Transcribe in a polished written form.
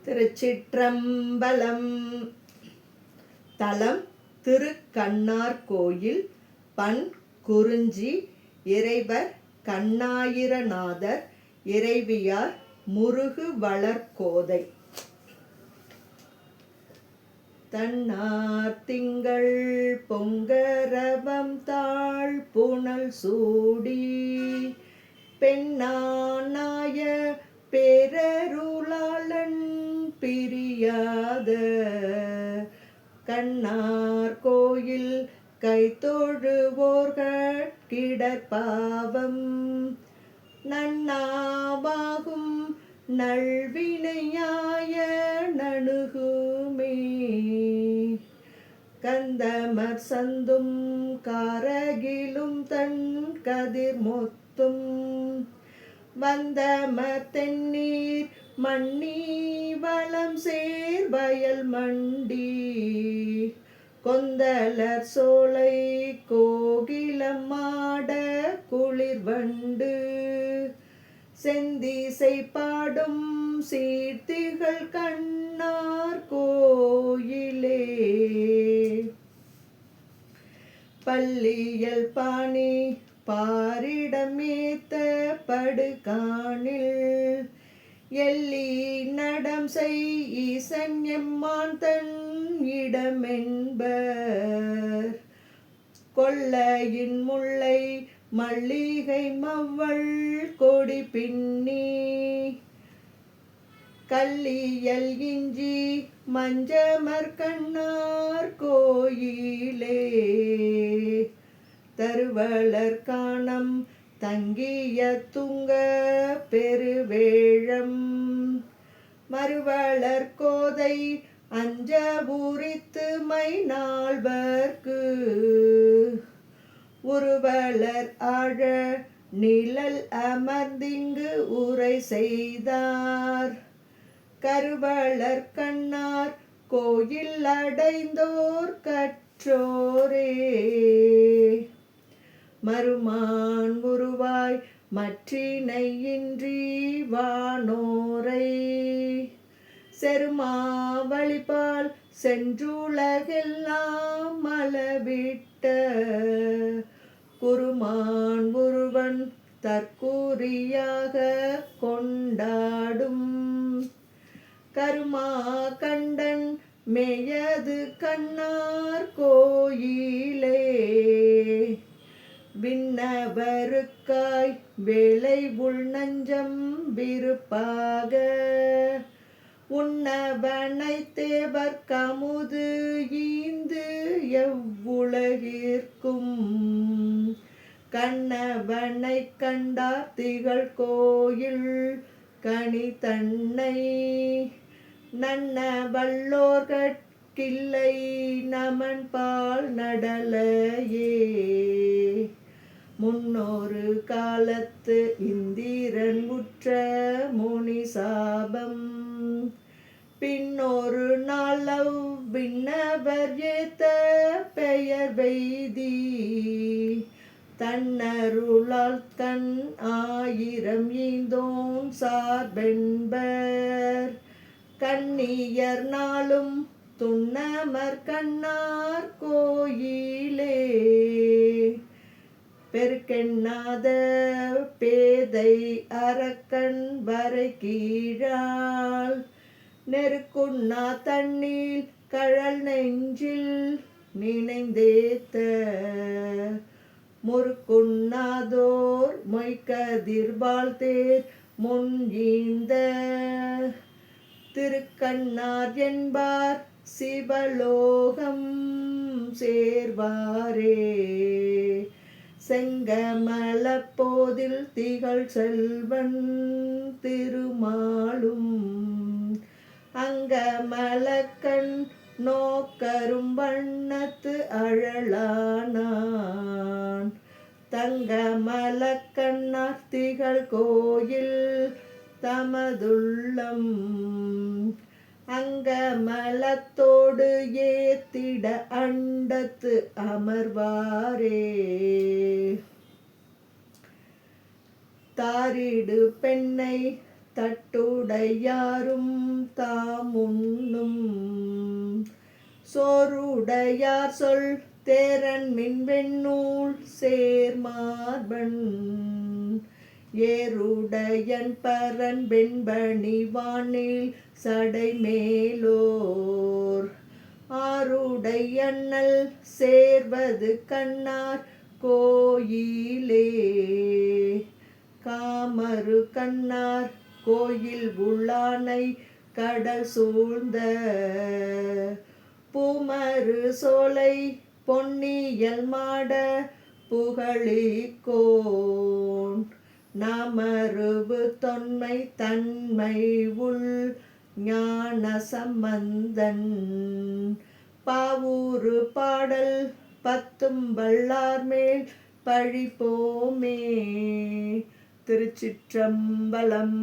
திருச்சிற்றம்பலம். தலம் திருக்கண்ணார் கோயில். பண் குறிஞ்சி. இறைவர் கண்ணாயிரநாதர். இறைவியார் முருகு வளர்கோதை. தன்னார் திங்கள் பொங்கரவம் தாழ் புனல் சூடி பெண்ணானாய பேரருளாளன் பிரியாத கண்ணார் கோயில் கைதொழுவோர்கிடற்பாவம் நன்னாவாகும் நல்வினையாய நணுகுமே கந்தமர் சந்தும் காரகிலும் தன் கதிர் மொத்தும் வந்தமர் தென்னீர் மண்ணி வளம் சேர் வயல் மண்டி கொந்தலர் சோலை கோகிலம் மாட குளிர் வண்டு செந்திசை பாடும் சீர்த்திகள் கண்ணார் கோயிலே பள்ளியல் பாணி பாரிடமேத்த படுகாணில் எள்ளி நடம் செய் ஈசன் எம்மான் தன் இடமென்பர் கொள்ளையின் முல்லை மல்லிகை மவ்வள் கொடி பின்னி கல்லியல் இஞ்சி மஞ்சமர் கண்ணார் கோயிலே தருவளர் காணம் தங்கிய துங்க பெருவேழம் மறுவளர் கோதை அஞ்ச பூரித்து மை நால்வர்க்கு உருவலர் ஆழ நிழல் அமர்ந்திங்கு உரை செய்தார் கருவளர் கண்ணார் கோயில் அடைந்தோர் கற்றோரே மருமான் உருவாய் மற்றினையின்றி வானோரை செருமாவழிபால் சென்றுலகெல்லாம் அளவிட்ட குருமான் ஒருவன் தற்கூறியாக கொண்டாடும் கருமா கண்டன் மேயது கண்ணார் கோயிலே விண்ணவருக்காய் வேலை உள் நஞ்சம் விருப்பாக உண்ணவனை தேவர் கமுது ஈந்து எவ்வுலகிற்கும் கண்ணவனை கண்டார் திகழ் கோயில் கனி தன்னை நன்ன வல்லோர்கட்கில்லை நமன் பால் நடலையே முன்னொரு காலத்து இந்திரன் உற்ற முனி சாபம் பின்னொரு நாளவ் விண்ணவர் ஏத்த பெயர் வெய்தி தன்னருளால் கண் ஆயிரம் ஈந்தோன் சார்பென்பர் கண்ணியர் நாளும் துண்ணமர் கண்ணார் கோயிலே பெருக்கெண்ணாத பேதை அரக்கன் வரை கீழால் நெருக்குண்ணா தண்ணீர் கழல் நெஞ்சில் நினைந்தேத்த முறுக்குண்ணாதோர் மொய்கதிர்பால் தேர் முன் ஈந்த திருக்கண்ணார் என்பார் சிவலோகம் சேர்வாரே செங்கமலப்போதில் திகழ் செல்வன் திருமாலும் அங்கமலக்கண் நோக்கரும் வண்ணத்து அழலானான் தங்கமலக்கண்ணார் திகழ் கோயில் தமதுள்ளம் அங்கமலத்தோடு ஏத்திட அண்டத்து அமர்வாரே தாரிடு பெண்ணை தட்டுடையாரும் தாமுண்ணும் சோறுடையார் சொல் தேரன் மின்வெண்ணூல் சேர்மார்பன் ஏறுடையன் பரன் வெண்பணி வானில் சடைமேலோர் ஆறுடையண்ணல் சேர்வது கண்ணார் கோயிலே காமரு கண்ணார் கோயில் உள்ளானை கடல் சூழ்ந்த பூமரு சோலை பொன்னியல் மாட புகழிக்கோன் நாமருவு தொன்மை தன்மை உள் ஞான சம்பந்தன் பாவூரு பாடல் பத்தும் வல்லார் மேல் பழிப்போமே. திருச்சிற்றம்பலம்.